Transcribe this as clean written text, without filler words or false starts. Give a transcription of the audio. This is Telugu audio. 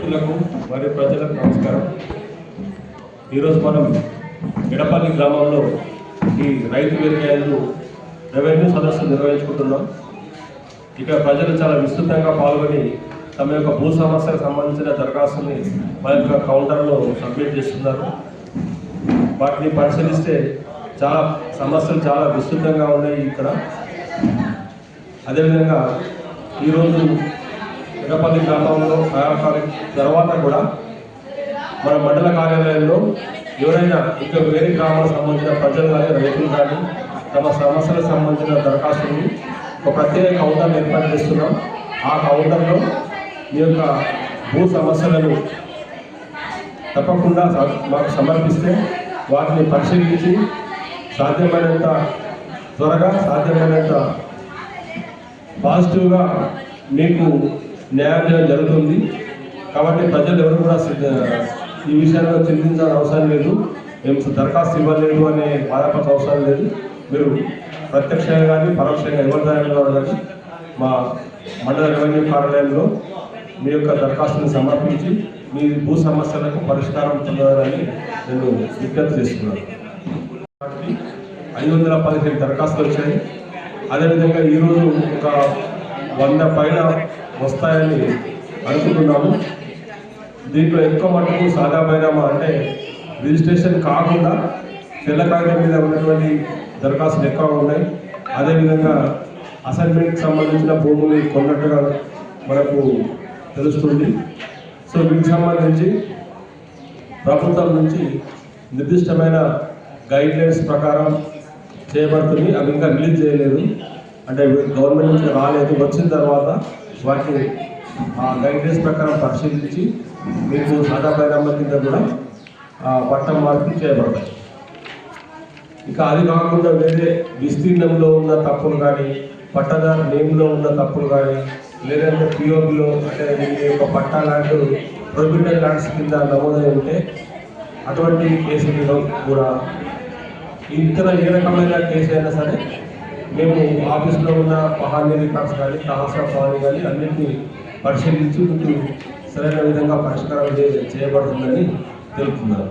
మిత్రులకు మరియు ప్రజలకు నమస్కారం. ఈరోజు మనం ఎడపల్లి గ్రామంలో ఈ రైతు వేదికలు రెవెన్యూ సదస్సు నిర్వహించుకుంటున్నాం. ఇక్కడ ప్రజలు చాలా విస్తృతంగా పాల్గొని తమ యొక్క భూ సమస్యలకు సంబంధించిన దరఖాస్తుని మా యొక్క కౌంటర్లో సబ్మిట్ చేస్తున్నారు. వాటిని పరిశీలిస్తే చాలా సమస్యలు చాలా విస్తృతంగా ఉన్నాయి ఇక్కడ. అదేవిధంగా ఈరోజు ఎడపల్లి గ్రామంలో తర్వాత కూడా మన మండల కార్యాలయంలో ఎవరైనా ఇంకా వేరే గ్రామాలకు సంబంధించిన ప్రజలు కానీ రైతులు కానీ తమ సమస్యలకు సంబంధించిన దరఖాస్తుని ఒక ప్రత్యేక కౌంటర్ ఏర్పాటు చేస్తున్నాం. ఆ కౌంటర్లో మీ యొక్క భూ సమస్యలను తప్పకుండా మాకు సమర్పిస్తే వాటిని పరిశీలించి సాధ్యమైనంత త్వరగా సాధ్యమైనంత పాజిటివ్గా మీకు న్యాయం చేయడం జరుగుతుంది. కాబట్టి ప్రజలు ఎవరు కూడా ఈ విషయంలో చింతించాల్సిన అవసరం లేదు. మేము దరఖాస్తు ఇవ్వలేదు అనే బాధపడాల్సిన అవసరం లేదు. మీరు ప్రత్యక్షంగా కానీ పరోక్షంగా ఎవరి ద్వారా కానీ మా మండల రెవెన్యూ కార్యాలయంలో మీ యొక్క దరఖాస్తుని సమర్పించి మీ భూ సమస్యలకు పరిష్కారం పొందాలని నేను విజ్ఞప్తి చేస్తున్నాను. 515 దరఖాస్తులు వచ్చాయి. అదేవిధంగా ఈరోజు ఒక 100 పైన వస్తాయని అనుకుంటున్నాము. దీంట్లో ఎక్కువ మటుకు సాదా బైనామా అంటే రిజిస్ట్రేషన్ కాకుండా తెల్ల కాగితం మీద ఉన్నటువంటి దరఖాస్తులు ఎక్కువగా ఉన్నాయి. అదేవిధంగా అసైన్మెంట్కి సంబంధించిన భూములు కొన్నట్టుగా మనకు తెలుస్తుంది. సో వీటికి సంబంధించి ప్రభుత్వం నుంచి నిర్దిష్టమైన గైడ్లైన్స్ ప్రకారం చేయబడుతుంది. అవి ఇంకా రిలీజ్ చేయలేదు, అంటే గవర్నమెంట్ నుంచి రాలేదు. వచ్చిన తర్వాత వాటిని ఆ గైడ్లైన్స్ ప్రకారం పరిశీలించి మీకు సాదా బైనామా కింద కూడా పట్టం మార్పులు చేయబడతాయి. ఇంకా అది కాకుండా వేరే విస్తీర్ణంలో ఉన్న తప్పులు కానీ పట్టదారు నేమ్లో ఉన్న తప్పులు కానీ లేదంటే పిఓబిలో అంటే మీ యొక్క పట్టా ల్యాండ్ ప్రొహిబిటెడ్ ల్యాండ్స్ కింద నమోదై ఉంటే అటువంటి కేసులలో కూడా ఇతర ఏ రకమైన కేసు అయినా సరే మేము ఆఫీస్లో ఉన్న పహానీ రికార్డ్స్ కానీ తహసీల్ పహానీ కానీ అన్నింటినీ పరిశీలించి మీకు సరైన విధంగా పరిష్కారం చేయబడుతుందని తెలుపుతున్నారు.